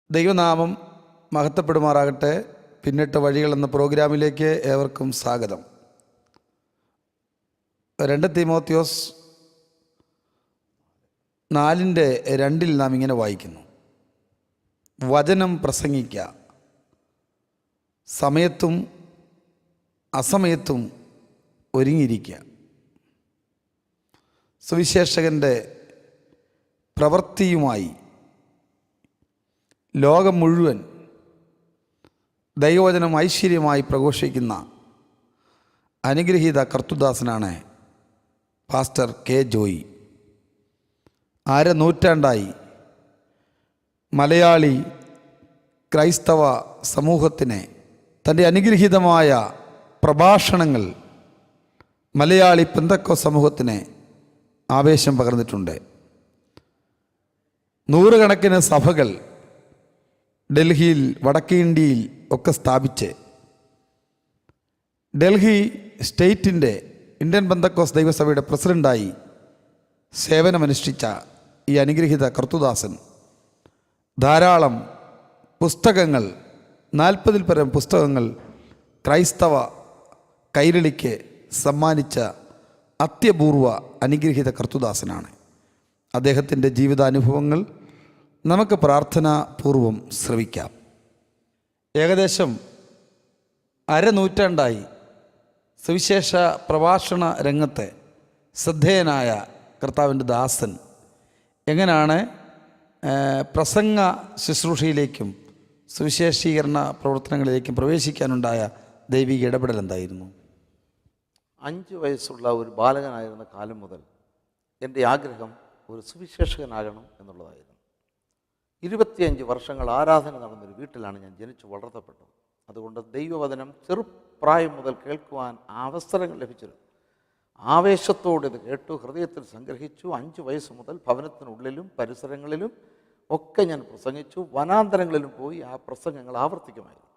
ദൈവനാമം മഹത്വപ്പെടുമാറാകട്ടെ. പിന്നിട്ട വഴികൾ എന്ന പ്രോഗ്രാമിലേക്ക് ഏവർക്കും സ്വാഗതം. 2 തീമോത്തിയോസ് 4:2 നാം ഇങ്ങനെ വായിക്കുന്നു: വചനം പ്രസംഗിക്കുക, സമയത്തും അസമയത്തും ഒരുങ്ങിയിരിക്കുക. സുവിശേഷകൻ്റെ പ്രവൃത്തിയുമായി ലോകം മുഴുവൻ ദൈവവചനം ഐശ്വര്യമായി പ്രഘോഷിക്കുന്ന അനുഗ്രഹീത കർത്തുദാസനാണ് പാസ്റ്റർ കെ ജോയി. 1/2 നൂറ്റാണ്ടായി മലയാളി ക്രൈസ്തവ സമൂഹത്തിന് തൻ്റെ അനുഗ്രഹീതമായ പ്രഭാഷണങ്ങൾ മലയാളി പെന്തക്കോസ്ത് സമൂഹത്തിന് ആവേശം പകർന്നിട്ടുണ്ട്. 100 കണക്കിന് സഭകൾ ഡൽഹിയിൽ, വടക്കേ ഇന്ത്യയിൽ ഒക്കെ സ്ഥാപിച്ച് ഡൽഹി സ്റ്റേറ്റിൻ്റെ ഇന്ത്യൻ പെന്തക്കോസ്ത് ദൈവസഭയുടെ പ്രസിഡൻ്റായി സേവനമനുഷ്ഠിച്ച ഈ അനുഗ്രഹീത കർത്തുദാസൻ ധാരാളം പുസ്തകങ്ങൾ, 40-ൽ പരം പുസ്തകങ്ങൾ ക്രൈസ്തവ കൈരളിക്ക് സമ്മാനിച്ച അത്യപൂർവ അനുഗ്രഹീത കർത്തുദാസനാണ്. അദ്ദേഹത്തിൻ്റെ ജീവിതാനുഭവങ്ങൾ നമുക്ക് പ്രാർത്ഥനാപൂർവം ശ്രവിക്കാം. ഏകദേശം 1/2 നൂറ്റാണ്ടായി സുവിശേഷ പ്രഭാഷണ രംഗത്തെ ശ്രദ്ധേയനായ കർത്താവിൻ്റെ ദാസൻ എങ്ങനെയാണ് പ്രസംഗ ശുശ്രൂഷയിലേക്കും സുവിശേഷീകരണ പ്രവർത്തനങ്ങളിലേക്കും പ്രവേശിക്കാനുണ്ടായ ദൈവിക ഇടപെടൽ എന്തായിരുന്നു? 5 വയസ്സുള്ള ഒരു ബാലകനായിരുന്ന കാലം മുതൽ എൻ്റെ ആഗ്രഹം ഒരു സുവിശേഷകനാകണം എന്നുള്ളതായിരുന്നു. 25 വർഷങ്ങൾ ആരാധന നടന്നൊരു വീട്ടിലാണ് ഞാൻ ജനിച്ചു വളർത്തപ്പെട്ടത്. അതുകൊണ്ട് ദൈവവചനം ചെറുപ്രായം മുതൽ കേൾക്കുവാൻ അവസരങ്ങൾ ലഭിച്ചിരുന്നു. ആവേശത്തോടെ ഇത് കേട്ടു, ഹൃദയത്തിൽ സംഗ്രഹിച്ചു. 5 വയസ്സ് മുതൽ ഭവനത്തിനുള്ളിലും പരിസരങ്ങളിലും ഒക്കെ ഞാൻ പ്രസംഗിച്ചു. വനാന്തരങ്ങളിലും പോയി ആ പ്രസംഗങ്ങൾ ആവർത്തിക്കുമായിരുന്നു.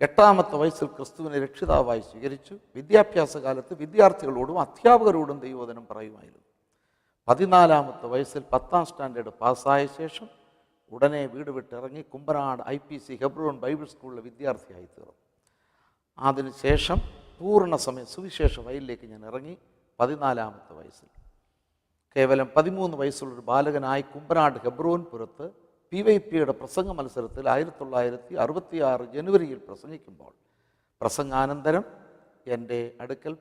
8-ാമത്തെ വയസ്സിൽ ക്രിസ്തുവിനെ രക്ഷിതാവായി സ്വീകരിച്ചു. വിദ്യാഭ്യാസ കാലത്ത് വിദ്യാർത്ഥികളോടും അധ്യാപകരോടും ദൈവവചനം പറയുമായിരുന്നു. 14-ാമത്തെ വയസ്സിൽ 10ാം സ്റ്റാൻഡേർഡ് പാസ്സായ ശേഷം ഉടനെ വീട് വിട്ടിറങ്ങി കുമ്പനാട് IPC ഹെബ്രോൺ ബൈബിൾ സ്കൂളിലെ വിദ്യാർത്ഥിയായി തീർന്നു. അതിനുശേഷം പൂർണ്ണസമയ സുവിശേഷ വയലിലേക്ക് ഞാൻ ഇറങ്ങി. 14-ാമത്തെ വയസ്സിൽ കേവലം 13 വയസ്സുള്ളൊരു ബാലകനായി കുമ്പനാട് ഹെബ്രോൻ പുരത്ത് PYPയുടെ പ്രസംഗ മത്സരത്തിൽ 1966 ജനുവരിയിൽ പ്രസംഗിക്കുമ്പോൾ പ്രസംഗാനന്തരം എൻ്റെ അടുക്കൽ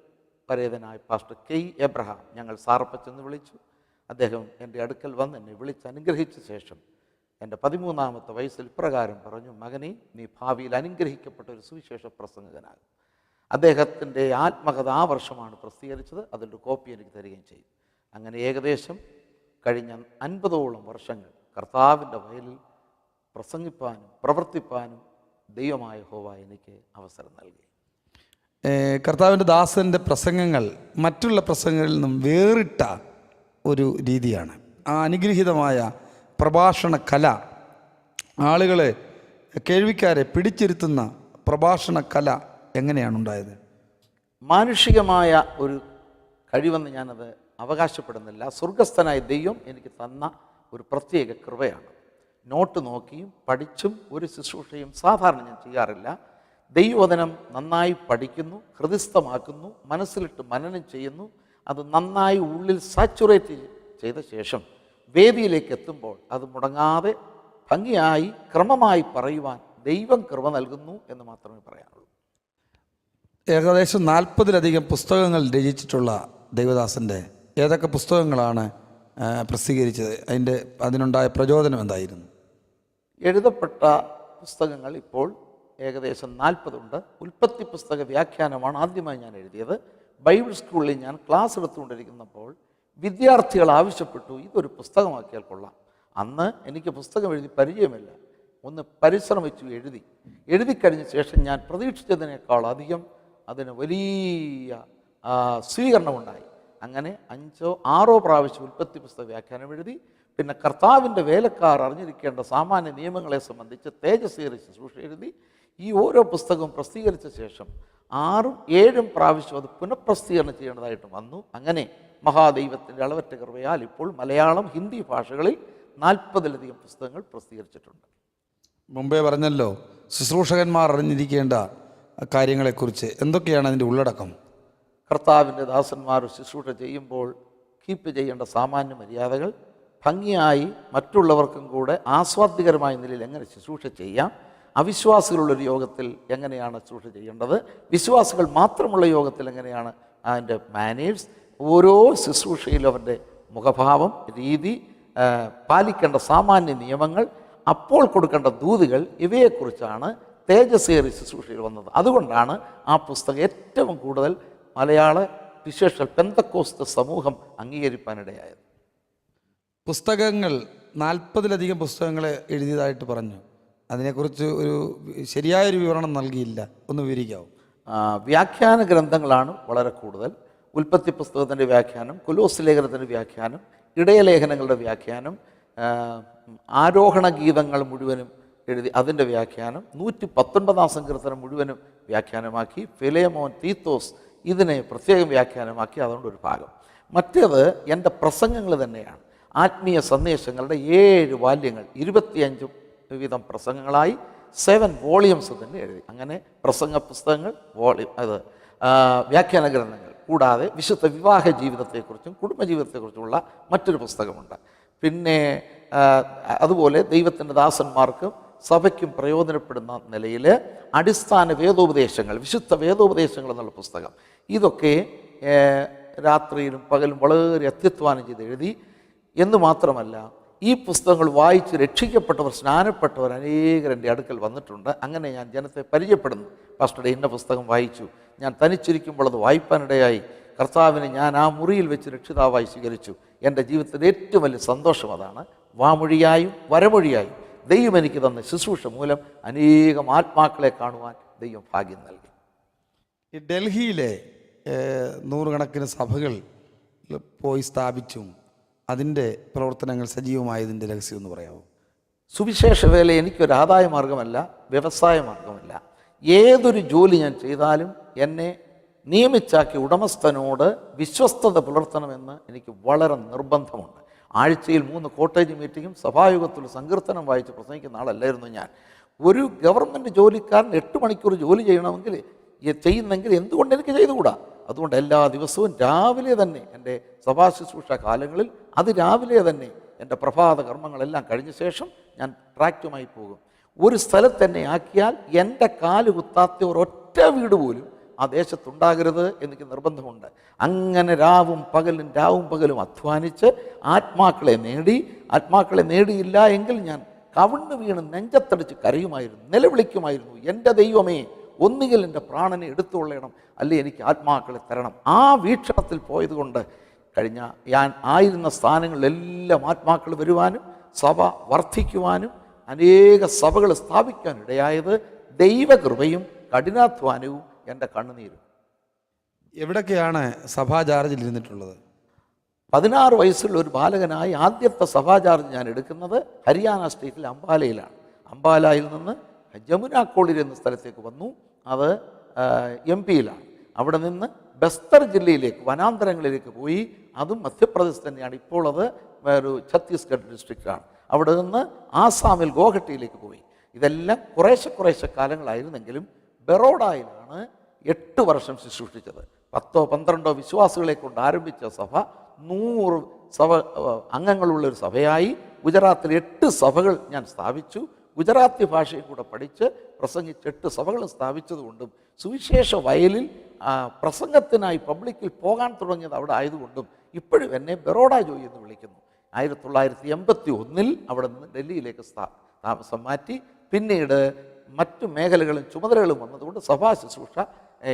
പരേതനായ പാസ്റ്റർ K. എബ്രഹാം, ഞങ്ങൾ സാറപ്പച്ചെന്ന് വിളിച്ചു, അദ്ദേഹം എൻ്റെ അടുക്കൽ വന്ന് എന്നെ വിളിച്ച് അനുഗ്രഹിച്ച ശേഷം എൻ്റെ 13-ാമത്തെ വയസ്സിൽ ഇപ്രകാരം പറഞ്ഞു: മകനെ, നീ ഭാവിയിൽ അനുഗ്രഹിക്കപ്പെട്ട ഒരു സുവിശേഷ പ്രസംഗകനാകും. അദ്ദേഹത്തിൻ്റെ ആത്മകഥ ആ വർഷമാണ് പ്രസിദ്ധീകരിച്ചത്. അതിൻ്റെ കോപ്പി എനിക്ക് തരികയും ചെയ്തു. അങ്ങനെ ഏകദേശം കഴിഞ്ഞ 50ഓളം വർഷങ്ങൾ കർത്താവിൻ്റെ വയലിൽ പ്രസംഗിപ്പാനും പ്രവർത്തിപ്പാനും ദൈവമായ യഹോവ എനിക്ക് അവസരം നൽകി. കർത്താവിൻ്റെ ദാസൻ്റെ പ്രസംഗങ്ങൾ മറ്റുള്ള പ്രസംഗങ്ങളിൽ നിന്നും വേറിട്ട ഒരു രീതിയാണ്. ആ അനുഗ്രഹീതമായ പ്രഭാഷണ കല, ആളുകളെ, കേൾവിക്കാരെ പിടിച്ചിരുത്തുന്ന പ്രഭാഷണ കല എങ്ങനെയാണ് ഉണ്ടായത്? മാനുഷികമായ ഒരു കഴിവെന്ന് ഞാനത് അവകാശപ്പെടുന്നില്ല. സ്വർഗസ്ഥനായ ദൈവം എനിക്ക് തന്ന ഒരു പ്രത്യേക കൃപയാണ്. നോട്ട് നോക്കിയും പഠിച്ചും ഒരു ശുശ്രൂഷയും സാധാരണ ഞാൻ ചെയ്യാറില്ല. ദൈവവചനം നന്നായി പഠിക്കുന്നു, ഹൃദയസ്ഥമാക്കുന്നു, മനസ്സിലിട്ട് മനനം ചെയ്യുന്നു. അത് നന്നായി ഉള്ളിൽ സാച്ചുറേറ്റ് ചെയ്ത ശേഷം വേദിയിലേക്ക് എത്തുമ്പോൾ അത് മുടങ്ങാതെ ഭംഗിയായി ക്രമമായി പറയുവാൻ ദൈവം കൃപ നൽകുന്നു എന്ന് മാത്രമേ പറയാനുള്ളൂ. ഏകദേശം 40-ലധികം പുസ്തകങ്ങൾ രചിച്ചിട്ടുള്ള ദൈവദാസൻ്റെ ഏതൊക്കെ പുസ്തകങ്ങളാണ് പ്രസിദ്ധീകരിച്ചത്? അതിനുണ്ടായ പ്രചോദനം എന്തായിരുന്നു? എഴുതപ്പെട്ട പുസ്തകങ്ങൾ ഇപ്പോൾ ഏകദേശം 40 ഉണ്ട്. ഉൽപ്പത്തി പുസ്തക വ്യാഖ്യാനമാണ് ആദ്യമായി ഞാൻ എഴുതിയത്. ബൈബിൾ സ്കൂളിൽ ഞാൻ ക്ലാസ് എടുത്തുകൊണ്ടിരിക്കുന്നപ്പോൾ വിദ്യാർത്ഥികൾ ആവശ്യപ്പെട്ടു, ഇതൊരു പുസ്തകമാക്കിയാൽ കൊള്ളാം. അന്ന് എനിക്ക് പുസ്തകം എഴുതി പരിചയമില്ല. ഒന്ന് പരിശ്രമിച്ചു, എഴുതിക്കഴിഞ്ഞ ശേഷം ഞാൻ പ്രതീക്ഷിച്ചതിനേക്കാൾ അധികം അതിന് വലിയ സ്വീകരണമുണ്ടായി. അങ്ങനെ 5 or 6 പ്രാവശ്യം ഉൽപ്പത്തി പുസ്തക വ്യാഖ്യാനം എഴുതി. പിന്നെ കർത്താവിൻ്റെ വേലക്കാർ അറിഞ്ഞിരിക്കേണ്ട സാമാന്യ നിയമങ്ങളെ സംബന്ധിച്ച് തേജസ്സേറിയ ശുശ്രൂഷ എഴുതി. ഈ ഓരോ പുസ്തകവും പ്രസിദ്ധീകരിച്ച ശേഷം 6ഉം 7ഉം പ്രാവശ്യം അത് പുനഃപ്രസിദ്ധീകരണം ചെയ്യേണ്ടതായിട്ട് വന്നു. അങ്ങനെ മഹാദൈവത്തിൻ്റെ അളവറ്റ കൃപയാൽ ഇപ്പോൾ മലയാളം, ഹിന്ദി ഭാഷകളിൽ 40-ലധികം പുസ്തകങ്ങൾ പ്രസിദ്ധീകരിച്ചിട്ടുണ്ട്. മുമ്പേ പറഞ്ഞല്ലോ ശുശ്രൂഷകന്മാർ അറിഞ്ഞിരിക്കേണ്ട കാര്യങ്ങളെക്കുറിച്ച്. എന്തൊക്കെയാണ് അതിൻ്റെ ഉള്ളടക്കം? കർത്താവിൻ്റെ ദാസന്മാർ ശുശ്രൂഷ ചെയ്യുമ്പോൾ കീപ്പ് ചെയ്യേണ്ട സാമാന്യ മര്യാദകൾ, ഭംഗിയായി മറ്റുള്ളവർക്കും കൂടെ ആസ്വാദ്യകരമായ നിലയിൽ എങ്ങനെ ശുശ്രൂഷ ചെയ്യാം, അവിശ്വാസികളുള്ളൊരു യോഗത്തിൽ എങ്ങനെയാണ് ശുശ്രൂഷ ചെയ്യേണ്ടത്, വിശ്വാസികൾ മാത്രമുള്ള യോഗത്തിൽ എങ്ങനെയാണ് അതിൻ്റെ മാനേഴ്സ്, ഓരോ ശുശ്രൂഷയിലും അവരുടെ മുഖഭാവം, രീതി, പാലിക്കേണ്ട സാമാന്യ നിയമങ്ങൾ, അപ്പോൾ കൊടുക്കേണ്ട ദൂതുകൾ, ഇവയെക്കുറിച്ചാണ് തേജസ്സേറിയ ശുശ്രൂഷയിൽ വന്നത്. അതുകൊണ്ടാണ് ആ പുസ്തകം ഏറ്റവും കൂടുതൽ മലയാള വിശേഷ പെന്തക്കോസ്ത് സമൂഹം അംഗീകരിക്കാനിടയായത്. പുസ്തകങ്ങൾ 40-ലധികം പുസ്തകങ്ങൾ എഴുതിയതായിട്ട് പറഞ്ഞു. അതിനെക്കുറിച്ച് ഒരു ശരിയായൊരു വിവരണം നൽകിയില്ല, ഒന്ന് വിവരിക്കാവും? വ്യാഖ്യാന ഗ്രന്ഥങ്ങളാണ് വളരെ കൂടുതൽ. ഉൽപ്പത്തി പുസ്തകത്തിൻ്റെ വ്യാഖ്യാനം, കൊലോസ് ലേഖനത്തിൻ്റെ വ്യാഖ്യാനം, ഇടയലേഖനങ്ങളുടെ വ്യാഖ്യാനം, ആരോഹണ ഗീതങ്ങൾ മുഴുവനും എഴുതി അതിൻ്റെ വ്യാഖ്യാനം, 119 സങ്കീർത്തനം മുഴുവനും വ്യാഖ്യാനമാക്കി, ഫിലേമോൻ, തീത്തോസ് ഇതിനെ പ്രത്യേകം വ്യാഖ്യാനമാക്കി. അതുകൊണ്ട് ഒരു ഭാഗം. മറ്റേത് എൻ്റെ പ്രസംഗങ്ങൾ തന്നെയാണ്. ആത്മീയ സന്ദേശങ്ങളുടെ 7 വാല്യങ്ങൾ, 25 വിധം പ്രസംഗങ്ങളായി 7 വോളിയംസ് തന്നെ എഴുതി. അങ്ങനെ പ്രസംഗ പുസ്തകങ്ങൾ, അത് വ്യാഖ്യാന ഗ്രന്ഥങ്ങൾ, കൂടാതെ വിശുദ്ധ വിവാഹ ജീവിതത്തെക്കുറിച്ചും കുടുംബജീവിതത്തെക്കുറിച്ചുമുള്ള മറ്റൊരു പുസ്തകമുണ്ട്. പിന്നെ അതുപോലെ ദൈവത്തിൻ്റെ ദാസന്മാർക്കും സഭയ്ക്കും പ്രയോജനപ്പെടുന്ന നിലയിൽ അടിസ്ഥാന വേദോപദേശങ്ങൾ, വിശുദ്ധ വേദോപദേശങ്ങൾ എന്നുള്ള പുസ്തകം, ഇതൊക്കെ രാത്രിയിലും പകലും വളരെ അത്യധ്വാനം ചെയ്ത് എഴുതി. എന്ന് മാത്രമല്ല, ഈ പുസ്തകങ്ങൾ വായിച്ച് രക്ഷിക്കപ്പെട്ടവർ, സ്നാനപ്പെട്ടവർ അനേകർ എൻ്റെ അടുക്കൽ വന്നിട്ടുണ്ട്. അങ്ങനെ ഞാൻ ജനത്തെ പരിചയപ്പെടുന്നു. പാസ്റ്ററുടെ ഇന്ന പുസ്തകം വായിച്ചു, ഞാൻ തനിച്ചിരിക്കുമ്പോൾ അത് വായിപ്പാനിടയായി, കർത്താവിനെ ഞാൻ ആ മുറിയിൽ വെച്ച് രക്ഷിതാവായി സ്വീകരിച്ചു. എൻ്റെ ജീവിതത്തിൻ്റെ ഏറ്റവും വലിയ സന്തോഷം അതാണ്. വാമൊഴിയായും വരമൊഴിയായും ദൈവം എനിക്ക് തന്ന ശുശ്രൂഷ മൂലം അനേകം ആത്മാക്കളെ കാണുവാൻ ദൈവം ഭാഗ്യം നൽകി. ഈ ഡൽഹിയിലെ 100 കണക്കിന് സഭകൾ പോയി സ്ഥാപിച്ചും അതിൻ്റെ പ്രവർത്തനങ്ങൾ സജീവമായതിൻ്റെ രഹസ്യം എന്ന് പറയാമോ? സുവിശേഷ വേല എനിക്കൊരു ആദായ മാർഗമല്ല, വ്യവസായ മാർഗമല്ല. ഏതൊരു ജോലി ഞാൻ ചെയ്താലും എന്നെ നിയമിച്ചാക്കിയ ഉടമസ്ഥനോട് വിശ്വസ്തത പുലർത്തണമെന്ന് എനിക്ക് വളരെ നിർബന്ധമുണ്ട്. ആഴ്ചയിൽ 3 കോട്ടേജ് മീറ്റിങ്ങും സഭായോഗത്തിൽ സങ്കീർത്തനം വായിച്ച് പ്രസംഗിക്കുന്ന ആളല്ലായിരുന്നു ഞാൻ. ഒരു ഗവൺമെൻറ് ജോലിക്കാരൻ 8 മണിക്കൂർ ജോലി ചെയ്യണമെങ്കിൽ ചെയ്യുന്നെങ്കിൽ എന്തുകൊണ്ട് എനിക്ക് ചെയ്തുകൂടാ? അതുകൊണ്ട് എല്ലാ ദിവസവും രാവിലെ തന്നെ എൻ്റെ സഭാ ശുശ്രൂഷ കാലങ്ങളിൽ രാവിലെ തന്നെ എൻ്റെ പ്രഭാത കർമ്മങ്ങളെല്ലാം കഴിഞ്ഞ ശേഷം ഞാൻ ട്രാക്റ്റുമായി പോകും. ഒരു സ്ഥലത്ത് തന്നെ ആക്കിയാൽ എൻ്റെ കാല് കുത്താത്ത ഒരൊറ്റ വീട് പോലും ആ ദേശത്തുണ്ടാകരുത് എനിക്ക് നിർബന്ധമുണ്ട്. അങ്ങനെ രാവും പകലും അധ്വാനിച്ച് ആത്മാക്കളെ നേടിയില്ല എങ്കിൽ ഞാൻ കവിണ്ണ് വീണ് നെഞ്ചത്തടിച്ച് കരയുമായിരുന്നു, നിലവിളിക്കുമായിരുന്നു, എൻ്റെ ദൈവമേ, ഒന്നുകിൽ എൻ്റെ പ്രാണനെ എടുത്തുകൊള്ളണം, അല്ലെ എനിക്ക് ആത്മാക്കളെ തരണം. ആ വീക്ഷണത്തിൽ പോയതുകൊണ്ട് കഴിഞ്ഞ ഞാൻ ആയിരുന്ന സ്ഥാനങ്ങളിലെല്ലാം ആത്മാക്കൾ വരുവാനും സഭ വർദ്ധിക്കുവാനും അനേക സഭകൾ സ്ഥാപിക്കാൻ ഇടയായത് ദൈവകൃപയും കഠിനാധ്വാനവും എൻ്റെ കണ്ണുനീരും. എവിടൊക്കെയാണ് സഭാ ചാർജിൽ ഇരുന്നിട്ടുള്ളത്? 16 വയസ്സുള്ള ഒരു ബാലകനായി ആദ്യത്തെ സഭാ ചാർജ് ഞാൻ എടുക്കുന്നത് ഹരിയാന സ്റ്റേറ്റിൽ അംബാലയിലാണ്. അംബാലയിൽ നിന്ന് ജമുന കോളേജ് എന്ന സ്ഥലത്തേക്ക് വന്നു. അത് MP-യിലാണ്. അവിടെ നിന്ന് ബസ്തർ ജില്ലയിലേക്ക്, വനാന്തരങ്ങളിലേക്ക് പോയി. അതും മധ്യപ്രദേശ് തന്നെയാണ്. ഇപ്പോൾ അത് ഒരു ഛത്തീസ്ഗഡ് ഡിസ്ട്രിക്റ്റാണ്. അവിടെ നിന്ന് ആസാമിൽ ഗോഹട്ടിയിലേക്ക് പോയി. ഇതെല്ലാം കുറേശ്ശെ കാലങ്ങളായിരുന്നെങ്കിലും ബറോഡയിലാണ് 8 വർഷം ശുശ്രൂഷിച്ചത്. 10-12 വിശ്വാസികളെ കൊണ്ട് ആരംഭിച്ച സഭ 100 അംഗങ്ങളുള്ളൊരു സഭയായി. ഗുജറാത്തിൽ 8 സഭകൾ ഞാൻ സ്ഥാപിച്ചു. ഗുജറാത്തി ഭാഷയും കൂടെ പഠിച്ച് പ്രസംഗിച്ച് 8 സഭകളും സ്ഥാപിച്ചതുകൊണ്ടും സുവിശേഷ വയലിൽ പ്രസംഗത്തിനായി പബ്ലിക്കിൽ പോകാൻ തുടങ്ങിയത് അവിടെ ആയതുകൊണ്ടും ഇപ്പോഴും എന്നെ ബറോഡ ജോയി എന്ന് വിളിക്കുന്നു. 1981 അവിടെ നിന്ന് ഡൽഹിയിലേക്ക് താമസം മാറ്റി. പിന്നീട് മറ്റു മേഖലകളും ചുമതലകളും വന്നതുകൊണ്ട് സഭാ ശുശ്രൂഷ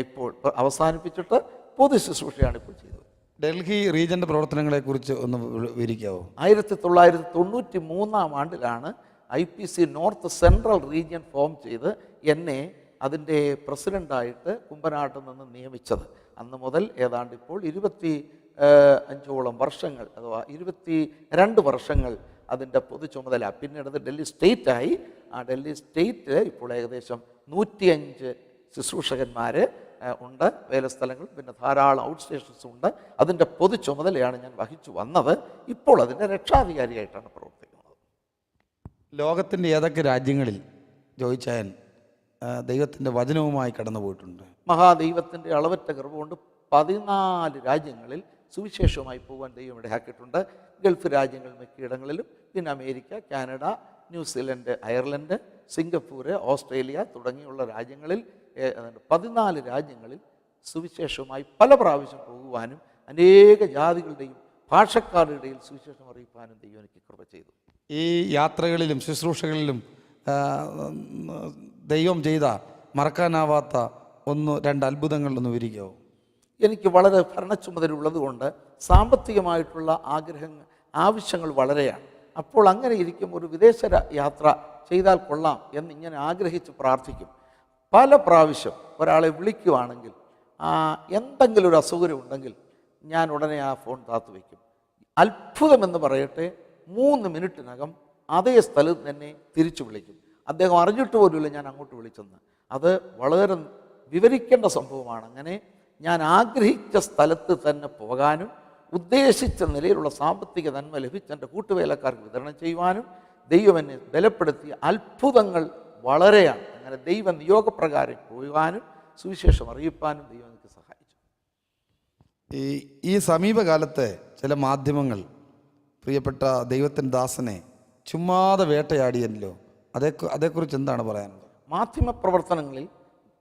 ഇപ്പോൾ അവസാനിപ്പിച്ചിട്ട് പൊതു ശുശ്രൂഷയാണ് ഇപ്പോൾ ചെയ്തത്. ഡൽഹി റീജൻ്റെ പ്രവർത്തനങ്ങളെക്കുറിച്ച് ഒന്ന് വിവരിക്കാവോ? 1993 ആണ്ടിലാണ് IPC north central region form ചെയ്ത് എന്നെ അതിൻ്റെ പ്രസിഡൻ്റായിട്ട് കുമ്പനാട്ടിൽ നിന്ന് നിയമിച്ചത്. അന്ന് മുതൽ ഏതാണ്ട് ഇപ്പോൾ 25ഓളം വർഷങ്ങൾ, അഥവാ 22 വർഷങ്ങൾ അതിൻ്റെ പൊതു ചുമതല. പിന്നീട് അത് ഡൽഹി സ്റ്റേറ്റായി. ആ ഡൽഹി സ്റ്റേറ്റ് ഇപ്പോൾ ഏകദേശം 105 ശുശ്രൂഷകന്മാർ ഉണ്ട്, വേലസ്ഥലങ്ങൾ, പിന്നെ ധാരാളം ഔട്ട് സ്റ്റേഷൻസ് ഉണ്ട്. അതിൻ്റെ പൊതു ചുമതലയാണ് ഞാൻ വഹിച്ചു വന്നത്. ഇപ്പോൾ അതിൻ്റെ രക്ഷാധികാരിയായിട്ടാണ് പ്രവർത്തിക്കുന്നത്. ലോകത്തിൻ്റെ ഏതൊക്കെ രാജ്യങ്ങളിൽ ജോയിച്ചായൻ ദൈവത്തിൻ്റെ വചനവുമായി കടന്നു പോയിട്ടുണ്ട്. മഹാദൈവത്തിൻ്റെ അളവറ്റ കൃപ കൊണ്ട് 14 രാജ്യങ്ങളിൽ സുവിശേഷവുമായി പോകാൻ ദൈവം ഇടയാക്കിയിട്ടുണ്ട്. ഗൾഫ് രാജ്യങ്ങൾ മിക്കയിടങ്ങളിലും, പിന്നെ America, Canada, New Zealand, Ireland, Singapore, Australia തുടങ്ങിയുള്ള രാജ്യങ്ങളിൽ 14 രാജ്യങ്ങളിൽ സുവിശേഷവുമായി പല പ്രാവശ്യം പോകുവാനും അനേക ജാതികളുടെയും ഭാഷക്കാരുടെയും സുവിശേഷം അറിയിക്കാനും ദൈവം എനിക്ക് കൃപ ചെയ്തു. ഈ യാത്രകളിലും ശുശ്രൂഷകളിലും ദൈവം ചെയ്ത മറക്കാനാവാത്ത 1-2 അത്ഭുതങ്ങളൊന്ന് വിവരിക്കാമോ? എനിക്ക് വളരെ ഭരണച്ചുമതല ഉള്ളതുകൊണ്ട് സാമ്പത്തികമായിട്ടുള്ള ആവശ്യങ്ങൾ വളരെയാണ്. അപ്പോൾ അങ്ങനെ ഇരിക്കും ഒരു വിദേശ യാത്ര ചെയ്താൽ കൊള്ളാം എന്ന് ഇങ്ങനെ ആഗ്രഹിച്ച് പ്രാർത്ഥിക്കും. പല പ്രാവശ്യം ഒരാളെ വിളിക്കുവാണെങ്കിൽ എന്തെങ്കിലും ഒരു അസൗകര്യം ഉണ്ടെങ്കിൽ ഞാൻ ഉടനെ ആ ഫോൺ താത്തു വയ്ക്കും. അത്ഭുതമെന്ന് പറയട്ടെ, 3 മിനിറ്റിനകം അതേ സ്ഥലത്ത് തന്നെ തിരിച്ചു വിളിക്കും. അദ്ദേഹം അറിഞ്ഞിട്ട് പോലുമില്ല ഞാൻ അങ്ങോട്ട് വിളിച്ചെന്ന്. അത് വളരെ വിവരിക്കേണ്ട സംഭവമാണ്. അങ്ങനെ ഞാൻ ആഗ്രഹിച്ച സ്ഥലത്ത് തന്നെ പോകാനും ഉദ്ദേശിച്ച നിലയിലുള്ള സാമ്പത്തിക നന്മ ലഭിച്ച് എൻ്റെ കൂട്ടുവേലക്കാർക്ക് വിതരണം ചെയ്യുവാനും ദൈവം എന്നെ ബലപ്പെടുത്തിയ അത്ഭുതങ്ങൾ വളരെയാണ്. അങ്ങനെ ദൈവ നിയോഗപ്രകാരം പോകാനും സുവിശേഷം അറിയിപ്പാനും ദൈവം എനിക്ക് സഹായിച്ചു. ഈ സമീപകാലത്തെ ചില മാധ്യമങ്ങൾ പ്രിയപ്പെട്ട ദൈവത്തിൻ്റെ ദാസനെ ചുമ്മാതെ വേട്ടയാടിയല്ലോ, അതേക്കുറിച്ച് എന്താണ് പറയാനുള്ളത്? മാധ്യമ പ്രവർത്തനങ്ങളിൽ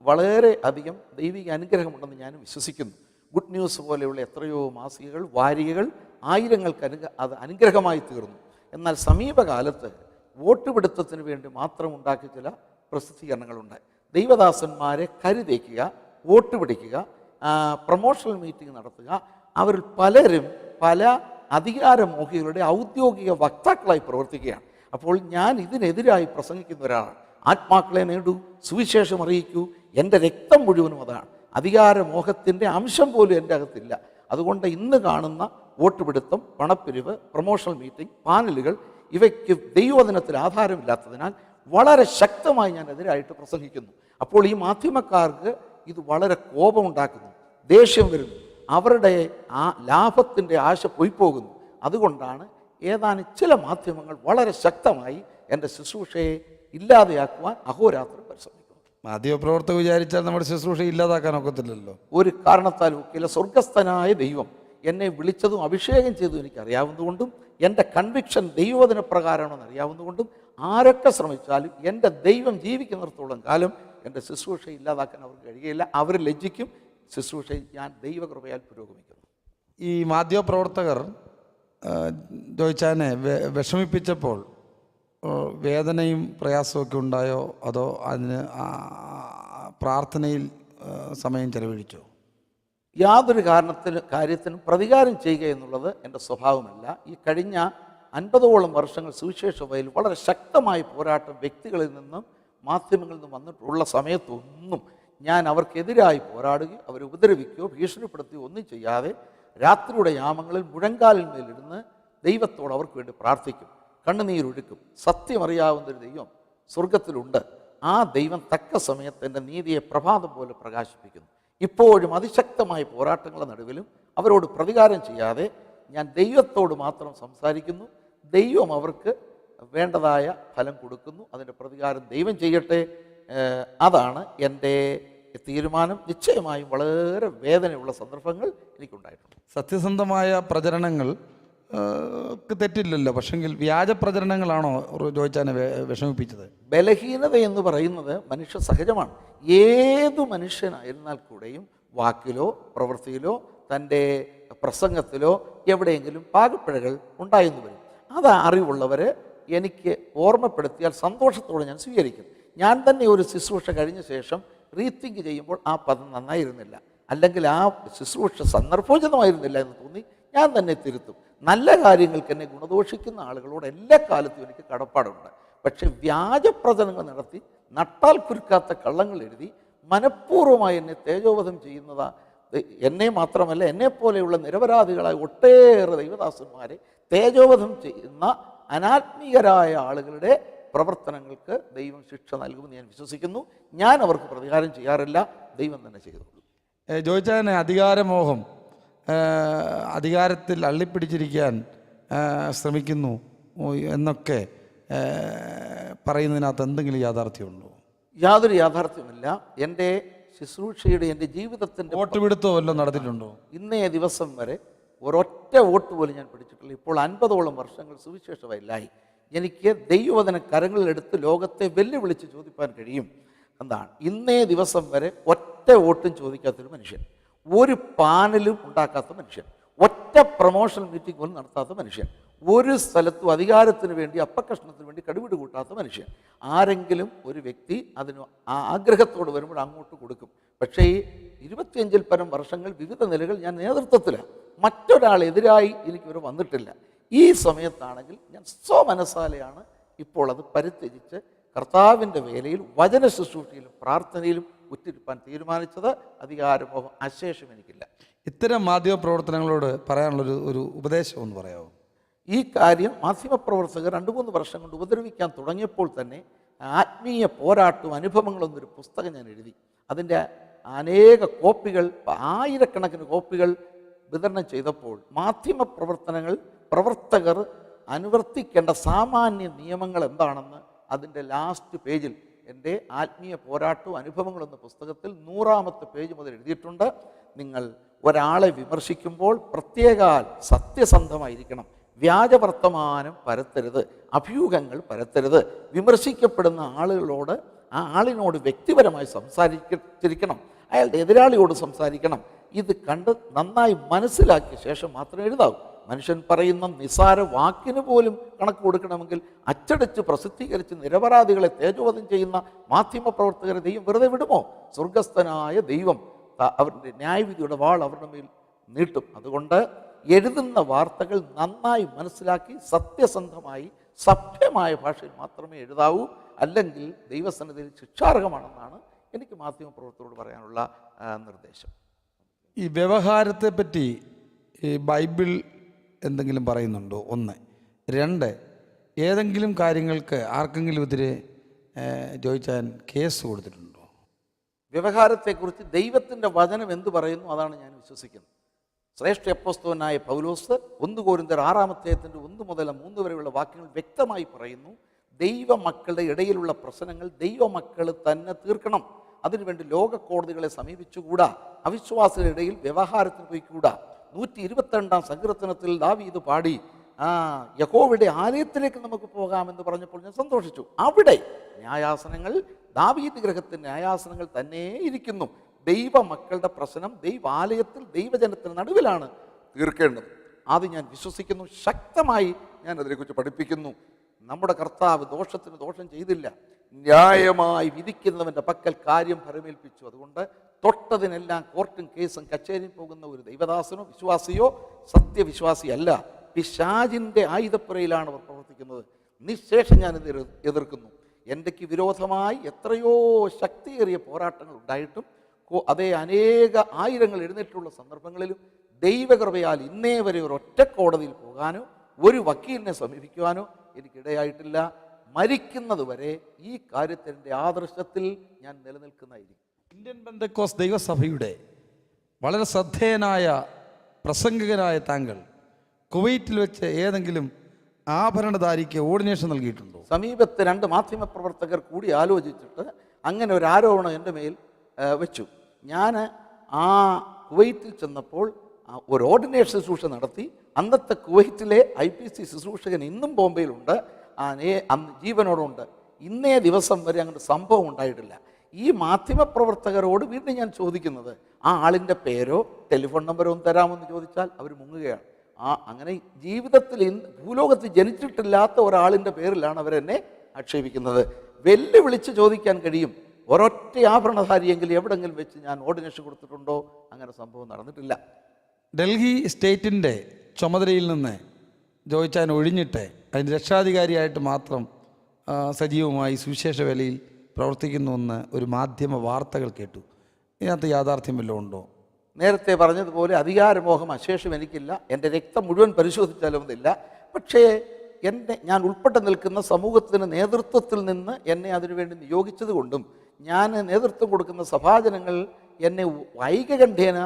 വളരെ അധികം ദൈവിക അനുഗ്രഹമുണ്ടെന്ന് ഞാൻ വിശ്വസിക്കുന്നു. ഗുഡ് ന്യൂസ് പോലെയുള്ള എത്രയോ മാസികകൾ, വാരികകൾ ആയിരങ്ങൾക്ക് അത് അനുഗ്രഹമായി തീർന്നു. എന്നാൽ സമീപകാലത്ത് വോട്ട് പിടുത്തത്തിന് വേണ്ടി മാത്രം ഉണ്ടാക്കിയ ചില പ്രസിദ്ധീകരണങ്ങളുണ്ട്. ദൈവദാസന്മാരെ കരുതേക്കുക, വോട്ട് പിടിക്കുക, പ്രൊമോഷണൽ മീറ്റിംഗ് നടത്തുക. അവരിൽ പലരും പല അധികാരമോഹികളുടെ ഔദ്യോഗിക വക്താക്കളായി പ്രവർത്തിക്കുകയാണ്. അപ്പോൾ ഞാൻ ഇതിനെതിരായി പ്രസംഗിക്കുന്ന ഒരാളാണ്. ആത്മാക്കളെ നേടൂ, സുവിശേഷം അറിയിക്കൂ, എൻ്റെ രക്തം മുഴുവനും അതാണ്. അധികാരമോഹത്തിൻ്റെ അംശം പോലും എൻ്റെ അകത്തില്ല. അതുകൊണ്ട് ഇന്ന് കാണുന്ന വോട്ട് പിടുത്തം, പണപ്പിരിവ്, പ്രൊമോഷണൽ മീറ്റിംഗ്, പാനലുകൾ ഇവയ്ക്ക് ദൈവവചനത്തിൽ ആധാരമില്ലാത്തതിനാൽ വളരെ ശക്തമായി ഞാൻ എതിരായിട്ട് പ്രസംഗിക്കുന്നു. അപ്പോൾ ഈ മാധ്യമക്കാർക്ക് ഇത് വളരെ കോപമുണ്ടാക്കുന്നു, ദേഷ്യം വരുന്നു, അവരുടെ ആ ലാഭത്തിൻ്റെ ആശ പോയിപ്പോകുന്നു. അതുകൊണ്ടാണ് ഏതാനും ചില മാധ്യമങ്ങൾ വളരെ ശക്തമായി എൻ്റെ ശുശ്രൂഷയെ ഇല്ലാതെയാക്കുവാൻ അഹോരാത്രം പരിശ്രമിക്കുന്നു. മാധ്യമപ്രവർത്തകർ വിചാരിച്ചാൽ നമ്മുടെ ശുശ്രൂഷ ഇല്ലാതാക്കാൻ ഒക്കത്തില്ലല്ലോ. ഒരു കാരണത്താലും ഒക്കെയില്ല. സ്വർഗസ്ഥനായ ദൈവം എന്നെ വിളിച്ചതും അഭിഷേകം ചെയ്തതും എനിക്കറിയാവുന്നതുകൊണ്ടും എൻ്റെ കൺവിക്ഷൻ ദൈവവചന പ്രകാരമാണെന്ന് അറിയാവുന്നതുകൊണ്ടും ആരൊക്കെ ശ്രമിച്ചാലും എൻ്റെ ദൈവം ജീവിക്കുന്നിടത്തോളം കാലം എൻ്റെ ശുശ്രൂഷ ഇല്ലാതാക്കാൻ അവർക്ക് കഴിയുകയില്ല. അവർ ലജ്ജിക്കും. ശുശ്രൂഷയിൽ ഞാൻ ദൈവകൃപയാൽ പുരോഗമിക്കുന്നു. ഈ മാധ്യമപ്രവർത്തകർ ജോയിച്ചാനെ വിഷമിപ്പിച്ചപ്പോൾ വേദനയും പ്രയാസമൊക്കെ ഉണ്ടായോ, അതോ അതിന് പ്രാർത്ഥനയിൽ സമയം ചെലവഴിച്ചോ? യാതൊരു കാര്യത്തിനും പ്രതികാരം ചെയ്യുക എന്നുള്ളത് എൻ്റെ സ്വഭാവമല്ല. ഈ കഴിഞ്ഞ 50ഓളം വർഷങ്ങൾ സുവിശേഷവയിൽ വളരെ ശക്തമായ പോരാട്ടം വ്യക്തികളിൽ നിന്നും മാധ്യമങ്ങളിൽ നിന്നും വന്നിട്ടുള്ള സമയത്തൊന്നും ഞാൻ അവർക്കെതിരായി പോരാടുകയോ അവരെ ഉപദ്രവിക്കുകയോ ഭീഷണിപ്പെടുത്തുകയോ ഒന്നും ചെയ്യാതെ രാത്രിയുടെ യാമങ്ങളിൽ മുഴങ്കാലിൽ മേലിരുന്ന് ദൈവത്തോട് അവർക്ക് വേണ്ടി പ്രാർത്ഥിക്കും, കണ്ണുനീരൊഴുക്കും. സത്യമറിയാവുന്നൊരു ദൈവം സ്വർഗത്തിലുണ്ട്. ആ ദൈവം തക്ക സമയത്ത് എൻ്റെ നീതിയെ പ്രഭാതം പോലെ പ്രകാശിപ്പിക്കുന്നു. ഇപ്പോഴും അതിശക്തമായ പോരാട്ടങ്ങളുടെ നടുവിലും അവരോട് പ്രതികാരം ചെയ്യാതെ ഞാൻ ദൈവത്തോട് മാത്രം സംസാരിക്കുന്നു. ദൈവം അവർക്ക് വേണ്ടതായ ഫലം കൊടുക്കുന്നു. അതിൻ്റെ പ്രതികാരം ദൈവം ചെയ്യട്ടെ. അതാണ് എൻ്റെ തീരുമാനം. നിശ്ചയമായും വളരെ വേദനയുള്ള സന്ദർഭങ്ങൾ എനിക്കുണ്ടായിട്ടുണ്ട്. സത്യസന്ധമായ പ്രചരണങ്ങൾ തെറ്റില്ലല്ലോ, പക്ഷെങ്കിൽ വ്യാജ പ്രചരണങ്ങളാണോ ജോയിച്ചാനെ വിഷമിപ്പിച്ചത്? ബലഹീനത എന്ന് പറയുന്നത് മനുഷ്യ സഹജമാണ്. ഏതു മനുഷ്യനായിരുന്നാൽ കൂടെയും വാക്കിലോ പ്രവൃത്തിയിലോ തൻ്റെ പ്രസംഗത്തിലോ എവിടെയെങ്കിലും പാകപ്പിഴകൾ ഉണ്ടായെന്ന് വരും. അത് അറിവുള്ളവർ എനിക്ക് ഓർമ്മപ്പെടുത്തിയാൽ സന്തോഷത്തോടെ ഞാൻ സ്വീകരിക്കും. ഞാൻ തന്നെ ഒരു ശുശ്രൂഷ കഴിഞ്ഞ ശേഷം റീതിങ്ക് ചെയ്യുമ്പോൾ ആ പദം നന്നായിരുന്നില്ല, അല്ലെങ്കിൽ ആ ശുശ്രൂഷ സന്ദർഭോചിതമായിരുന്നില്ല എന്ന് തോന്നി ഞാൻ തന്നെ തിരുത്തും. നല്ല കാര്യങ്ങൾക്ക് എന്നെ ഗുണദോഷിക്കുന്ന ആളുകളോട് എല്ലാ കാലത്തും എനിക്ക് കടപ്പാടുണ്ട്. പക്ഷെ വ്യാജപ്രചരണങ്ങൾ നടത്തി നട്ടാൽ കുരുക്കാത്ത കള്ളങ്ങൾ എഴുതി മനഃപൂർവ്വമായി എന്നെ തേജോവധം ചെയ്യുന്നതാ. എന്നെ മാത്രമല്ല, എന്നെപ്പോലെയുള്ള നിരപരാധികളായ ഒട്ടേറെ ദൈവദാസന്മാരെ തേജോവധം ചെയ്യുന്ന അനാത്മീയരായ ആളുകളുടെ പ്രവർത്തനങ്ങൾക്ക് ദൈവം ശിക്ഷ നൽകുമെന്ന് ഞാൻ വിശ്വസിക്കുന്നു. ഞാൻ അവർക്ക് പ്രതികാരം ചെയ്യാറില്ല, ദൈവം തന്നെ ചെയ്തോളൂ. ജോയിച്ചാനെ അധികാരമോഹം, അധികാരത്തിൽ അള്ളിപ്പിടിച്ചിരിക്കാൻ ശ്രമിക്കുന്നു എന്നൊക്കെ പറയുന്നതിനകത്ത് എന്തെങ്കിലും യാഥാർത്ഥ്യമുണ്ടോ? യാതൊരു യാഥാർത്ഥ്യമില്ല. എൻ്റെ ശുശ്രൂഷയുടെ, എൻ്റെ ജീവിതത്തിൻ്റെ വോട്ട് പിടുത്തോ വല്ലതും നടത്തിയിട്ടുണ്ടോ? ഇന്നേ ദിവസം വരെ ഒരൊറ്റ വോട്ട് പോലും ഞാൻ പിടിച്ചിട്ടില്ല. ഇപ്പോൾ 50ഓളം വർഷങ്ങൾ സുവിശേഷ വയലിലായി. എനിക്ക് ദൈവവചന കരങ്ങളിലെടുത്ത് ലോകത്തെ വെല്ലുവിളിച്ച് ചോദിപ്പാൻ കഴിയും. എന്താണ്? ഇന്നേ ദിവസം വരെ ഒറ്റ വോട്ടും ചോദിക്കാത്തൊരു മനുഷ്യൻ, ഒരു പാനലും ഉണ്ടാക്കാത്ത മനുഷ്യൻ, ഒറ്റ പ്രൊമോഷൻ മീറ്റിംഗ് പോലും നടത്താത്ത മനുഷ്യൻ, ഒരു സ്ഥലത്തും അധികാരത്തിന് വേണ്ടി അപ്പക്കഷ്ണത്തിന് വേണ്ടി കടുപിടി കൂട്ടാത്ത മനുഷ്യൻ. ആരെങ്കിലും ഒരു വ്യക്തി അതിന് ആ ആഗ്രഹത്തോട് വരുമ്പോൾ അങ്ങോട്ട് കൊടുക്കും. പക്ഷേ ഈ 25-ൽ പരം വർഷങ്ങൾ വിവിധ നിലകൾ ഞാൻ നേതൃത്വത്തിലാണ്. മറ്റൊരാളെതിരായി എനിക്കിവർ വന്നിട്ടില്ല. ഈ സമയത്താണെങ്കിൽ ഞാൻ സ്വമനസാലെയാണ് ഇപ്പോൾ അത് പരിത്യജിച്ച് കർത്താവിൻ്റെ വേലയിൽ വചന ശുശ്രൂഷയിലും പ്രാർത്ഥനയിലും ഉറ്റിരിപ്പാൻ തീരുമാനിച്ചത്. അധികാരമോഹം അശേഷം എനിക്കില്ല. ഇത്തരം മാധ്യമ പ്രവർത്തനങ്ങളോട് പറയാനുള്ളൊരു ഒരു ഉപദേശം ഒന്ന് പറയാമോ? ഈ കാര്യം മാധ്യമപ്രവർത്തകർ 2-3 വർഷം കൊണ്ട് ഉപദ്രവിക്കാൻ തുടങ്ങിയപ്പോൾ തന്നെ ആത്മീയ പോരാട്ടവും അനുഭവങ്ങളെന്നൊരു പുസ്തകം ഞാൻ എഴുതി. അതിൻ്റെ അനേക കോപ്പികൾ, ആയിരക്കണക്കിന് കോപ്പികൾ വിതരണം ചെയ്തപ്പോൾ പ്രവർത്തകർ അനുവർത്തിക്കേണ്ട സാമാന്യ നിയമങ്ങൾ എന്താണെന്ന് അതിൻ്റെ ലാസ്റ്റ് പേജിൽ എൻ്റെ ആത്മീയ പോരാട്ടവും അനുഭവങ്ങളെന്ന പുസ്തകത്തിൽ 100ാമത്തെ പേജ് മുതൽ എഴുതിയിട്ടുണ്ട്. നിങ്ങൾ ഒരാളെ വിമർശിക്കുമ്പോൾ പ്രത്യേകാൽ സത്യസന്ധമായിരിക്കണം. വ്യാജവർത്തമാനം പരത്തരുത്, അഭ്യൂഹങ്ങൾ പരത്തരുത്. വിമർശിക്കപ്പെടുന്ന ആളുകളോട്, ആ ആളിനോട് വ്യക്തിപരമായി സംസാരിച്ചിരിക്കണം, അയാളുടെ എതിരാളിയോട് സംസാരിക്കണം. ഇത് കണ്ട് നന്നായി മനസ്സിലാക്കിയ ശേഷം മാത്രമേ എഴുതാവൂ. മനുഷ്യൻ പറയുന്ന നിസാര വാക്കിന് പോലും കണക്ക് കൊടുക്കണമെങ്കിൽ അച്ചടിച്ച് പ്രസിദ്ധീകരിച്ച് നിരപരാധികളെ തേജോവധം ചെയ്യുന്ന മാധ്യമപ്രവർത്തകരെ ദൈവം വെറുതെ വിടുമോ? സ്വർഗസ്ഥനായ ദൈവം അവരുടെ ന്യായവിധിയുടെ വാൾ അവരുടെ മേൽ നീട്ടും. അതുകൊണ്ട് എഴുതുന്ന വാർത്തകൾ നന്നായി മനസ്സിലാക്കി സത്യസന്ധമായി സഭ്യമായ ഭാഷയിൽ മാത്രമേ എഴുതാവൂ. അല്ലെങ്കിൽ ദൈവസന്നിധിയിൽ ശിക്ഷാർഹമാണെന്നാണ് എനിക്ക് മാധ്യമപ്രവർത്തകരോട് പറയാനുള്ള നിർദ്ദേശം. ഈ വ്യവഹാരത്തെ പറ്റി ഈ ബൈബിൾ എന്തെങ്കിലും പറയുന്നുണ്ടോ? 1. 2, ഏതെങ്കിലും കാര്യങ്ങൾക്ക് ആർക്കെങ്കിലും എതിരെ ചോദിച്ചാൽ കേസ് കൊടുത്തിട്ടുണ്ടോ? വ്യവഹാരത്തെക്കുറിച്ച് ദൈവത്തിൻ്റെ വചനം എന്ത് പറയുന്നു അതാണ് ഞാൻ വിശ്വസിക്കുന്നത്. ശ്രേഷ്ഠ അപ്പോസ്തലനായ പൗലോസ് 1 കൊരിന്ത്യർ 6-ാം അധ്യായത്തിൻ്റെ 1 മുതൽ 3 വരെയുള്ള വാക്യങ്ങൾ വ്യക്തമായി പറയുന്നു. ദൈവമക്കളുടെ ഇടയിലുള്ള പ്രശ്നങ്ങൾ ദൈവമക്കൾ തന്നെ തീർക്കണം. അതിനുവേണ്ടി ലോക കോടതികളെ സമീപിച്ചുകൂടാ. അവിശ്വാസികളുടെ ഇടയിൽ വ്യവഹാരത്തിന് പോയിക്കൂടാ. 122-ാം സങ്കീർത്തനത്തിൽ ദാവീദ് പാടി, യഹോവയുടെ ആലയത്തിലേക്ക് നമുക്ക് പോകാമെന്ന് പറഞ്ഞപ്പോൾ ഞാൻ സന്തോഷിച്ചു. അവിടെ ന്യായാസനങ്ങൾ, ദാവീദ് ഗൃഹത്തിൻ്റെ ന്യായാസനങ്ങൾ തന്നെ ഇരിക്കുന്നു. ദൈവമക്കളുടെ പ്രശ്നം ദൈവാലയത്തിൽ ദൈവജനത്തിന് നടുവിലാണ് തീർക്കേണ്ടത്. അത് ഞാൻ വിശ്വസിക്കുന്നു. ശക്തമായി ഞാൻ അതിനെക്കുറിച്ച് പഠിപ്പിക്കുന്നു. നമ്മുടെ കർത്താവ് ദോഷത്തിന് ദോഷം ചെയ്തില്ല, ന്യായമായി വിധിക്കുന്നവൻ്റെ പക്കൽ കാര്യം ഫലമേൽപ്പിച്ചു. അതുകൊണ്ട് തൊട്ടതിനെല്ലാം കോർട്ടും കേസും കച്ചേരിയും പോകുന്ന ഒരു ദൈവദാസനോ വിശ്വാസിയോ സത്യവിശ്വാസിയല്ല. പിശാചിൻ്റെ ആയുധപ്പുരയിലാണ് അവർ പ്രവർത്തിക്കുന്നത്. നിശേഷം ഞാനിത് എതിർക്കുന്നു. എൻ്റെക്ക് വിരോധമായി എത്രയോ ശക്തിയേറിയ പോരാട്ടങ്ങൾ ഉണ്ടായിട്ടും അതേ അനേക ആയിരങ്ങൾ എഴുന്നേറ്റുള്ള സന്ദർഭങ്ങളിലും ദൈവകൃപയാൽ ഇന്നേ വരെ ഒരു ഒറ്റ കോടതിയിൽ പോകാനോ ഒരു വക്കീലിനെ സമീപിക്കുവാനോ എനിക്കിടയായിട്ടില്ല. മരിക്കുന്നത് വരെ ഈ കാര്യത്തിൻ്റെ ആദർശത്തിൽ ഞാൻ നിലനിൽക്കുന്നതായിരിക്കും. ഇന്ത്യൻ പെന്തക്കോസ്ത് ദൈവസഭയുടെ വളരെ ശ്രദ്ധേയനായ പ്രസംഗകനായ താങ്കൾ കുവൈറ്റിൽ വെച്ച് ഏതെങ്കിലും ആഭരണധാരിക്ക് ഓർഡിനേഷൻ നൽകിയിട്ടുണ്ടോ? സമീപത്ത് 2 മാധ്യമപ്രവർത്തകർ കൂടി ആലോചിച്ചിട്ട് അങ്ങനെ ഒരു ആരോപണം എൻ്റെ മേൽ വെച്ചു. ഞാൻ ആ കുവൈറ്റിൽ ചെന്നപ്പോൾ ഒരു ഓർഡിനേഷൻ ശുശ്രൂഷ നടത്തി. അന്നത്തെ കുവൈറ്റിലെ IPC ശുശ്രൂഷകൻ ഇന്നും ബോംബെയിലുണ്ട്, അന്ന് ജീവനോടുണ്ട്. ഇന്നേ ദിവസം വരെ അങ്ങോട്ട് സംഭവം ഉണ്ടായിട്ടില്ല. ഈ മാധ്യമപ്രവർത്തകരോട് വീണ്ടും ഞാൻ ചോദിക്കുന്നത്, ആ ആളിൻ്റെ പേരോ ടെലിഫോൺ നമ്പരോ ഒന്ന് തരാമെന്ന് ചോദിച്ചാൽ അവർ മുങ്ങുകയാണ്. അങ്ങനെ ജീവിതത്തിൽ ഭൂലോകത്ത് ജനിച്ചിട്ടില്ലാത്ത ഒരാളിൻ്റെ പേരിലാണ് അവരെന്നെ ആക്ഷേപിക്കുന്നത്. വെല്ലുവിളിച്ച് ചോദിക്കാൻ കഴിയും, ഒരൊറ്റ ആഭരണധാരിയെങ്കിലും എവിടെങ്കിലും വെച്ച് ഞാൻ ഓർഡിനേഷൻ കൊടുത്തിട്ടുണ്ടോ? അങ്ങനെ സംഭവം നടന്നിട്ടില്ല. ഡൽഹി സ്റ്റേറ്റിൻ്റെ ചുമതലയിൽ നിന്ന് ജോയിച്ചാൻ ഒഴിഞ്ഞിട്ട് അതിൻ്റെ രക്ഷാധികാരിയായിട്ട് മാത്രം സജീവമായി സുവിശേഷ വേലയിൽ പ്രവർത്തിക്കുന്നുവെന്ന് ഒരു മാധ്യമ വാർത്തകൾ കേട്ടു. ഇതിനകത്ത് യാഥാർത്ഥ്യം വല്ലതും ഉണ്ടോ? നേരത്തെ പറഞ്ഞതുപോലെ അധികാരമോഹം അശേഷം എനിക്കില്ല. എൻ്റെ രക്തം മുഴുവൻ പരിശോധിച്ചാലും ഒന്നില്ല. പക്ഷേ ഞാൻ ഉൾപ്പെട്ട് നിൽക്കുന്ന സമൂഹത്തിന് നേതൃത്വത്തിൽ നിന്ന് എന്നെ അതിനുവേണ്ടി നിയോഗിച്ചത് കൊണ്ടും ഞാൻ നേതൃത്വം കൊടുക്കുന്ന സഭാജനങ്ങൾ എന്നെ ഐകകണ്ഠേന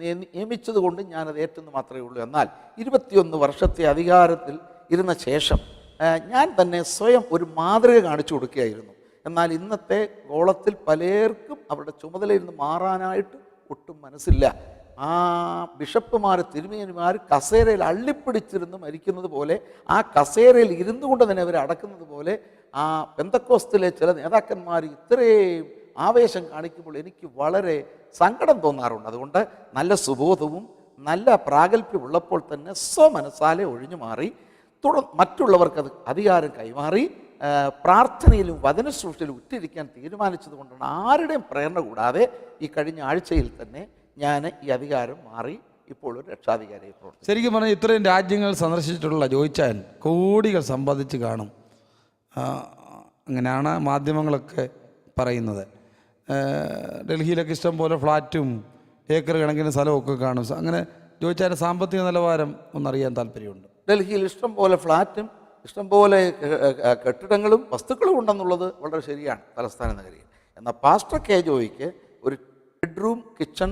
നിയമിച്ചത് കൊണ്ടും ഞാനത് ഏറ്റെന്ന് മാത്രമേ ഉള്ളൂ. എന്നാൽ 21 വർഷത്തെ അധികാരത്തിൽ ഇരുന്ന ശേഷം ഞാൻ തന്നെ സ്വയം ഒരു മാതൃക കാണിച്ചു കൊടുക്കുകയായിരുന്നു. എന്നാൽ ഇന്നത്തെ ഗോളത്തിൽ പലർക്കും അവരുടെ ചുമതലയിൽ നിന്ന് മാറാനായിട്ട് ഒട്ടും മനസ്സില്ല. ആ ബിഷപ്പുമാർ, തിരുമേനിമാർ കസേരയിൽ അള്ളിപ്പിടിച്ചിരുന്ന് മരിക്കുന്നത് പോലെ, ആ കസേരയിൽ ഇരുന്നു കൊണ്ട് തന്നെ അവരെ അടക്കുന്നത് പോലെ ആ പെന്തക്കോസ്തിലെ ചില നേതാക്കന്മാർ ഇത്രയും ആവേശം കാണിക്കുമ്പോൾ എനിക്ക് വളരെ സങ്കടം തോന്നാറുണ്ട്. അതുകൊണ്ട് നല്ല സുബോധവും നല്ല പ്രാഗൽഭ്യമുള്ളപ്പോൾ തന്നെ സ്വമനസാലെ ഒഴിഞ്ഞു മാറി മറ്റുള്ളവർക്കത് അധികാരം കൈമാറി പ്രാർത്ഥനയിലും വചനശുശ്രൂഷയിലും ഉറ്റിരിക്കാൻ തീരുമാനിച്ചത് കൊണ്ടാണ് ആരുടെയും പ്രേരണ കൂടാതെ ഈ കഴിഞ്ഞ ആഴ്ചയിൽ തന്നെ ഞാൻ ഈ അധികാരം മാറി ഇപ്പോൾ ഒരു രക്ഷാധികാരിയെ പ്രവർത്തിച്ചു. ശരിക്കും പറഞ്ഞാൽ ഇത്രയും രാജ്യങ്ങൾ സന്ദർശിച്ചിട്ടുള്ള ജോയിച്ചാൻ കോടികൾ സമ്പാദിച്ച് കാണും, അങ്ങനെയാണ് മാധ്യമങ്ങളൊക്കെ പറയുന്നത്. ഡൽഹിയിലൊക്കെ ഇഷ്ടം പോലെ ഫ്ലാറ്റും ഏക്കർ കണക്കിന് സ്ഥലമൊക്കെ കാണും. അങ്ങനെ ജോയിച്ചാൻ്റെ സാമ്പത്തിക നിലവാരം ഒന്നറിയാൻ താല്പര്യമുണ്ട്. ഡൽഹിയിൽ ഇഷ്ടം പോലെ ഫ്ലാറ്റും ഇഷ്ടംപോലെ കെട്ടിടങ്ങളും വസ്തുക്കളും ഉണ്ടെന്നുള്ളത് വളരെ ശരിയാണ് തലസ്ഥാന നഗരിയിൽ. എന്നാൽ പാസ്റ്റർ കെ ജോയിക്ക് ഒരു ബെഡ്റൂം കിച്ചൺ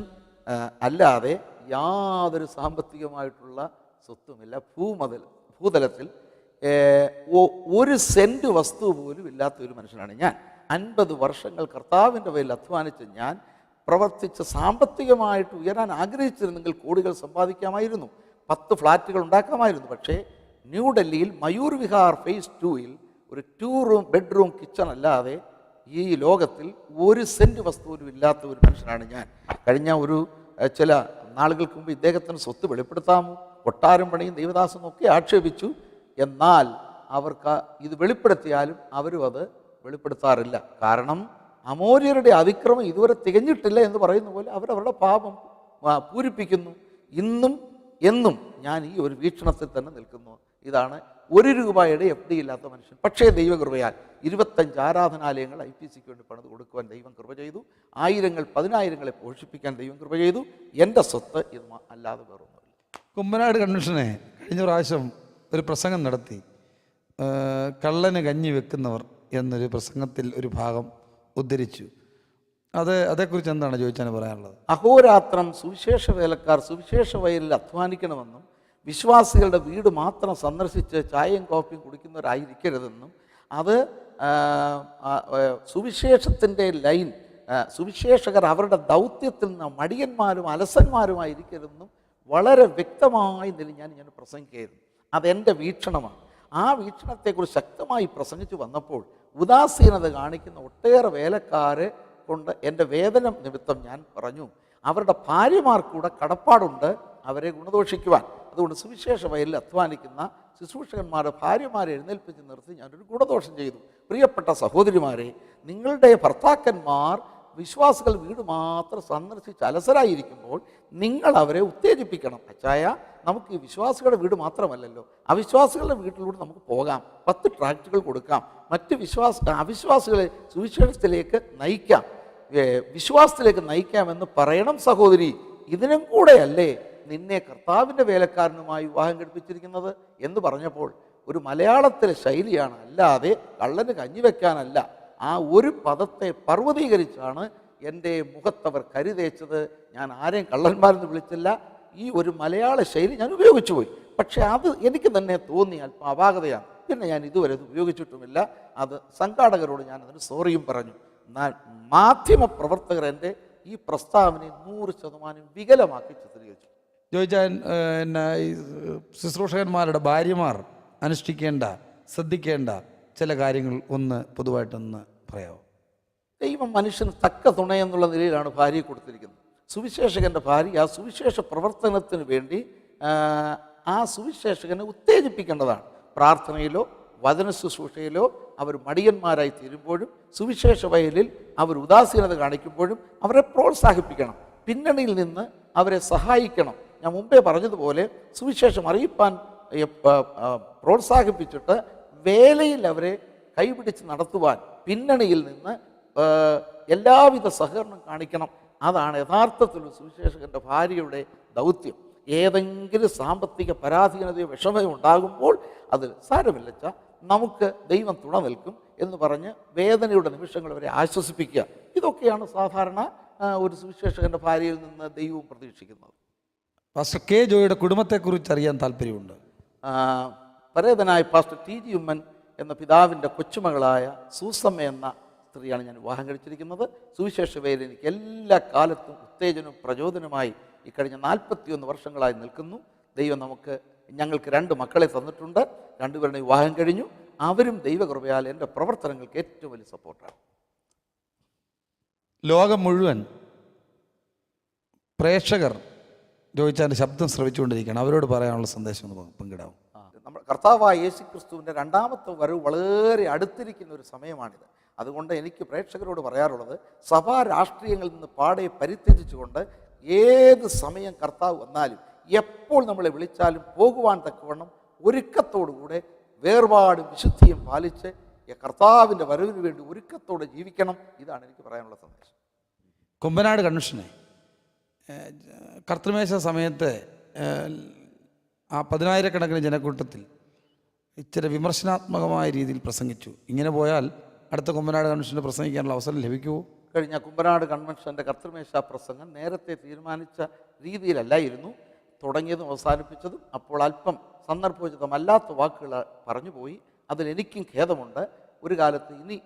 അല്ലാതെ യാതൊരു സാമ്പത്തികമായിട്ടുള്ള സ്വത്തുമില്ല. ഭൂതലത്തിൽ ഒരു സെൻറ്റ് വസ്തു പോലും ഇല്ലാത്ത ഒരു മനുഷ്യനാണ് ഞാൻ. 50 വർഷങ്ങൾ കർത്താവിൻ്റെ പേരിൽ അധ്വാനിച്ച് ഞാൻ പ്രവർത്തിച്ച് സാമ്പത്തികമായിട്ട് ഉയരാൻ ആഗ്രഹിച്ചിരുന്നെങ്കിൽ കോടികൾ സമ്പാദിക്കാമായിരുന്നു, 10 ഫ്ലാറ്റുകൾ ഉണ്ടാക്കാമായിരുന്നു. പക്ഷേ ന്യൂഡൽഹിയിൽ മയൂർ വിഹാർ ഫേസ് 2-ൽ ഒരു 2 ബെഡ്റൂം കിച്ചൺ അല്ലാതെ ഈ ലോകത്തിൽ ഒരു സെൻറ്റ് വസ്തുവിലും ഇല്ലാത്ത ഒരു മനുഷ്യനാണ് ഞാൻ. കഴിഞ്ഞ ചില നാളുകൾക്ക് മുമ്പ് ഇദ്ദേഹത്തിന് സ്വത്ത് വെളിപ്പെടുത്താമോ, കൊട്ടാരം പണിയും ദൈവദാസനും ഒക്കെ ആക്ഷേപിച്ചു. എന്നാൽ അവർക്ക് ഇത് വെളിപ്പെടുത്തിയാലും അവരും അത് വെളിപ്പെടുത്താറില്ല. കാരണം അമോര്യരുടെ അതിക്രമം ഇതുവരെ തികഞ്ഞിട്ടില്ല എന്ന് പറയുന്ന പോലെ അവരവരുടെ പാപം പൂരിപ്പിക്കുന്നു. ഇന്നും എന്നും ഞാൻ ഈ ഒരു വീക്ഷണത്തിൽ തന്നെ നിൽക്കുന്നു. ഇതാണ് 1 രൂപയുടെ FD ഇല്ലാത്ത മനുഷ്യൻ. പക്ഷേ ദൈവകൃപയാൽ 25 ആരാധനാലയങ്ങൾ IPCക്ക് വേണ്ടി പണിത് കൊടുക്കുവാൻ ദൈവം കൃപ ചെയ്തു. ആയിരങ്ങൾ 10,000ങ്ങളെ പോഷിപ്പിക്കാൻ ദൈവം കൃപ ചെയ്തു. എൻ്റെ സ്വത്ത് ഇത് അല്ലാതെ വേറൊന്നുമില്ല. കുമ്പനാട് കൺവെൻഷനെ കഴിഞ്ഞ പ്രാവശ്യം ഒരു പ്രസംഗം നടത്തി. കള്ളന് കഞ്ഞി വെക്കുന്നവർ എന്നൊരു പ്രസംഗത്തിൽ ഒരു ഭാഗം ഉദ്ധരിച്ചു. അതേക്കുറിച്ച് എന്താണ് ജോയിച്ചാൻ പറയാനുള്ളത്? അഹോരാത്രം സുവിശേഷ വേലക്കാർ സുവിശേഷ വയലിൽ അധ്വാനിക്കണമെന്നും വിശ്വാസികളുടെ വീട് മാത്രം സന്ദർശിച്ച് ചായയും കോഫിയും കുടിക്കുന്നവരായിരിക്കരുതെന്നും അത് സുവിശേഷത്തിൻ്റെ ലൈൻ സുവിശേഷകർ അവരുടെ ദൗത്യത്തിൽ നിന്ന് മടിയന്മാരും അലസന്മാരുമായിരിക്കരുതെന്നും വളരെ വ്യക്തമായി ഞാൻ പ്രസംഗിക്കുകയായിരുന്നു. അതെൻ്റെ വീക്ഷണമാണ്. ആ വീക്ഷണത്തെക്കുറിച്ച് ശക്തമായി പ്രസംഗിച്ചു വന്നപ്പോൾ ഉദാസീനത കാണിക്കുന്ന ഒട്ടേറെ വേലക്കാരെ കൊണ്ട് എൻ്റെ വേദന നിമിത്തം ഞാൻ പറഞ്ഞു, അവരുടെ ഭാര്യമാർക്കൂടെ കടപ്പാടുണ്ട് അവരെ ഗുണദോഷിക്കുവാൻ. അതുകൊണ്ട് സുവിശേഷ വയലിൽ അധ്വാനിക്കുന്ന ശുശ്രൂഷകന്മാരുടെ ഭാര്യമാരെ എഴുന്നേൽപ്പിച്ച് നിർത്തി ഞാനൊരു ഗുണദോഷം ചെയ്തു. പ്രിയപ്പെട്ട സഹോദരിമാരെ, നിങ്ങളുടെ ഭർത്താക്കന്മാർ വിശ്വാസികൾ വീട് മാത്രം സന്ദർശിച്ച് അലസരായിരിക്കുമ്പോൾ നിങ്ങൾ അവരെ ഉത്തേജിപ്പിക്കണം. അച്ചായ, നമുക്ക് ഈ വിശ്വാസികളുടെ വീട് മാത്രമല്ലല്ലോ, അവിശ്വാസികളുടെ വീട്ടിലൂടെ നമുക്ക് പോകാം, 10 ട്രാക്റ്റുകൾ കൊടുക്കാം, മറ്റ് അവിശ്വാസികളെ സുവിശേഷത്തിലേക്ക് നയിക്കാം, വിശ്വാസത്തിലേക്ക് നയിക്കാമെന്ന് പറയണം സഹോദരി. ഇതിനും കൂടെയല്ലേ നിന്നെ കർത്താവിൻ്റെ വേലക്കാരനുമായി വിവാഹം കഴിപ്പിച്ചിരിക്കുന്നത് എന്ന് പറഞ്ഞപ്പോൾ ഒരു മലയാളത്തിലെ ശൈലിയാണ്, അല്ലാതെ കള്ളന് കഞ്ഞിവെക്കാനല്ല. ആ ഒരു പദത്തെ പർവ്വതീകരിച്ചാണ് എൻ്റെ മുഖത്തവർ കരുതേച്ചത്. ഞാൻ ആരെയും കള്ളന്മാരെന്ന് വിളിച്ചില്ല. ഈ ഒരു മലയാള ശൈലി ഞാൻ ഉപയോഗിച്ചു പോയി. പക്ഷേ അത് എനിക്ക് തന്നെ തോന്നി അല്പം അപാകതയാണ്. പിന്നെ ഞാൻ ഇതുവരെ അത് ഉപയോഗിച്ചിട്ടുമില്ല. അത് സംഘാടകരോട് ഞാൻ അതിന് സോറിയും പറഞ്ഞു. എന്നാൽ മാധ്യമ പ്രവർത്തകർ എൻ്റെ ഈ പ്രസ്താവനയെ 100% വികലമാക്കി ചിത്രീകരിച്ചു. ജോയിച്ചാൻ, ഈ ശുശ്രൂഷകന്മാരുടെ ഭാര്യമാർ അനുഷ്ഠിക്കേണ്ട ശ്രദ്ധിക്കേണ്ട ചില കാര്യങ്ങൾ പൊതുവായിട്ടൊന്ന് പറയാമോ? ദൈവം മനുഷ്യന് തക്ക തുണയെന്നുള്ള നിലയിലാണ് ഭാര്യയെ കൊടുത്തിരിക്കുന്നത്. സുവിശേഷകൻ്റെ ഭാര്യ ആ സുവിശേഷ പ്രവർത്തനത്തിന് വേണ്ടി ആ സുവിശേഷകനെ ഉത്തേജിപ്പിക്കേണ്ടതാണ്. പ്രാർത്ഥനയിലോ വചന ശുശ്രൂഷയിലോ അവർ മടിയന്മാരായി തീരുമ്പോഴും സുവിശേഷ വയലിൽ അവർ ഉദാസീനത കാണിക്കുമ്പോഴും അവരെ പ്രോത്സാഹിപ്പിക്കണം, പിന്നണിയിൽ നിന്ന് അവരെ സഹായിക്കണം. ഞാൻ മുമ്പേ പറഞ്ഞതുപോലെ സുവിശേഷം അറിയിപ്പാൻ പ്രോത്സാഹിപ്പിച്ചിട്ട് വേലയിൽ അവരെ കൈപിടിച്ച് നടത്തുവാൻ പിന്നണിയിൽ നിന്ന് എല്ലാവിധ സഹകരണം കാണിക്കണം. അതാണ് യഥാർത്ഥത്തിൽ സുവിശേഷകൻ്റെ ഭാര്യയുടെ ദൗത്യം. ഏതെങ്കിലും സാമ്പത്തിക പരാധീനതയോ വിഷമയോ ഉണ്ടാകുമ്പോൾ അത് സാരമില്ലച്ച, നമുക്ക് ദൈവം തുണ നിൽക്കും എന്ന് പറഞ്ഞ് വേദനയുടെ നിമിഷങ്ങൾ വരെ ആശ്വസിപ്പിക്കുക. ഇതൊക്കെയാണ് സാധാരണ ഒരു സുവിശേഷകൻ്റെ ഭാര്യയിൽ നിന്ന് ദൈവവും പ്രതീക്ഷിക്കുന്നത്. പാസ്റ്റർ കെ ജോയിയുടെ കുടുംബത്തെക്കുറിച്ച് അറിയാൻ താല്പര്യമുണ്ട്. പരേതനായ പാസ്റ്റർ ടി ജി ഉമ്മൻ എന്ന പിതാവിൻ്റെ കൊച്ചുമകളായ സൂസമ്മ എന്ന സ്ത്രീയാണ് ഞാൻ വിവാഹം കഴിച്ചിരിക്കുന്നത്. സുവിശേഷ വേലയിൽ എനിക്ക് എല്ലാ കാലത്തും ഉത്തേജനവും പ്രചോദനമായി ഈ കഴിഞ്ഞ 41 വർഷങ്ങളായി നിൽക്കുന്നു. ദൈവം ഞങ്ങൾക്ക് 2 മക്കളെ തന്നിട്ടുണ്ട്. 2 പേരുടെ വിവാഹം കഴിഞ്ഞു. അവരും ദൈവകൃപയാൽ എൻ്റെ പ്രവർത്തനങ്ങൾക്ക് ഏറ്റവും വലിയ സപ്പോർട്ടാണ്. ലോകം മുഴുവൻ പ്രേക്ഷകർ ജോയിച്ചാൻ്റെ ശബ്ദം ശ്രവിച്ചുകൊണ്ടിരിക്കുകയാണ്. അവരോട് പറയാനുള്ള സന്ദേശം ഒന്ന് പങ്കിടാവും. നമ്മുടെ കർത്താവായ യേശു ക്രിസ്തുവിൻ്റെ 2ാമത്തെ വരവ് വളരെ അടുത്തിരിക്കുന്ന ഒരു സമയമാണിത്. അതുകൊണ്ട് എനിക്ക് പ്രേക്ഷകരോട് പറയാറുള്ളത്, സഭാ രാഷ്ട്രീയങ്ങളിൽ നിന്ന് പാടെ പരിത്യജിച്ചുകൊണ്ട് ഏത് സമയം കർത്താവ് വന്നാലും എപ്പോൾ നമ്മളെ വിളിച്ചാലും പോകുവാൻ തക്കവണ്ണം ഒരുക്കത്തോടുകൂടെ വേർപാടും വിശുദ്ധിയും പാലിച്ച് കർത്താവിൻ്റെ വരവിന് വേണ്ടി ഒരുക്കത്തോടെ ജീവിക്കണം. ഇതാണ് എനിക്ക് പറയാനുള്ള സന്ദേശം. കുമ്പനാട് കൺവെൻഷനെ കർത്തൃമേശ സമയത്ത് ആ 10,000-കണക്കിന് ജനക്കൂട്ടത്തിൽ ഇച്ചിരി വിമർശനാത്മകമായ രീതിയിൽ പ്രസംഗിച്ചു. ഇങ്ങനെ പോയാൽ അടുത്ത കുമ്പനാട് കൺവെൻഷന് പ്രസംഗിക്കാനുള്ള അവസരം ലഭിക്കുമോ? കഴിഞ്ഞ കുമ്പനാട് കൺവെൻഷൻ്റെ കർത്തൃമേശ പ്രസംഗം നേരത്തെ തീരുമാനിച്ച രീതിയിലല്ലായിരുന്നു തുടങ്ങിയതും അവസാനിപ്പിച്ചതും. അപ്പോൾ അല്പം സന്ദർഭോചിതമല്ലാത്ത വാക്കുകൾ പറഞ്ഞു പോയി. അതിലെനിക്കും ഖേദമുണ്ട്. ഒരു കാലത്ത് ഇനി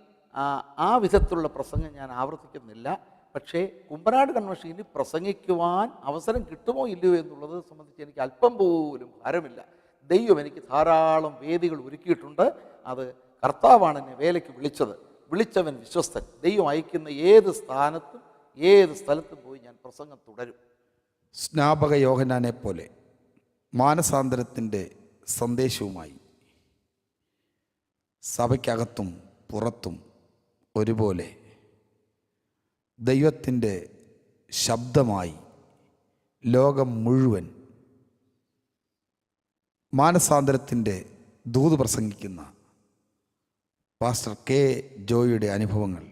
ആ വിധത്തിലുള്ള പ്രസംഗം ഞാൻ ആവർത്തിക്കുന്നില്ല. പക്ഷേ കുമ്പനാട് കൺവെൻഷൻ ഇനി പ്രസംഗിക്കുവാൻ അവസരം കിട്ടുമോ ഇല്ലയോ എന്നുള്ളത് സംബന്ധിച്ച് എനിക്ക് അല്പം പോലും ഭാരമില്ല. ദൈവം എനിക്ക് ധാരാളം വേദികൾ ഒരുക്കിയിട്ടുണ്ട്. അത് കർത്താവാണ് എന്നെ വേലയ്ക്ക് വിളിച്ചവൻ വിശ്വസ്തൻ. ദൈവം അയക്കുന്ന ഏത് സ്ഥാനത്തും ഏത് സ്ഥലത്തും പോയി ഞാൻ പ്രസംഗം തുടരും. സ്നാപക യോഹന്നാനെ പോലെ മാനസാന്തരത്തിൻ്റെ സന്ദേശവുമായി സഭയ്ക്കകത്തും പുറത്തും ഒരുപോലെ ദൈവത്തിൻ്റെ ശബ്ദമായി ലോകം മുഴുവൻ മാനസാന്തരത്തിൻ്റെ ദൂത് പ്രസംഗിക്കുന്ന പാസ്റ്റർ കെ ജോയിയുടെ അനുഭവങ്ങൾ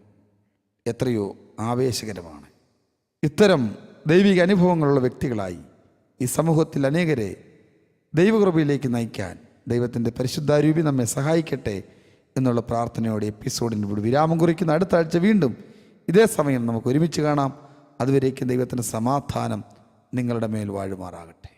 എത്രയോ ആവേശകരമാണ്. ഇത്തരം ദൈവിക അനുഭവങ്ങളുള്ള വ്യക്തികളായി ഈ സമൂഹത്തിൽ അനേകരെ ദൈവകൃപയിലേക്ക് നയിക്കാൻ ദൈവത്തിൻ്റെ പരിശുദ്ധാരൂപി നമ്മെ സഹായിക്കട്ടെ എന്നുള്ള പ്രാർത്ഥനയോടെ എപ്പിസോഡിന് ഇവിടെ വിരാമം കുറിക്കുന്ന. അടുത്ത ആഴ്ച വീണ്ടും ഇതേ സമയം നമുക്ക് ഒരുമിച്ച് കാണാം. അതുവരേക്കും ദൈവത്തിൻ്റെ സമാധാനം നിങ്ങളുടെ മേൽ വാഴുമാറാകട്ടെ.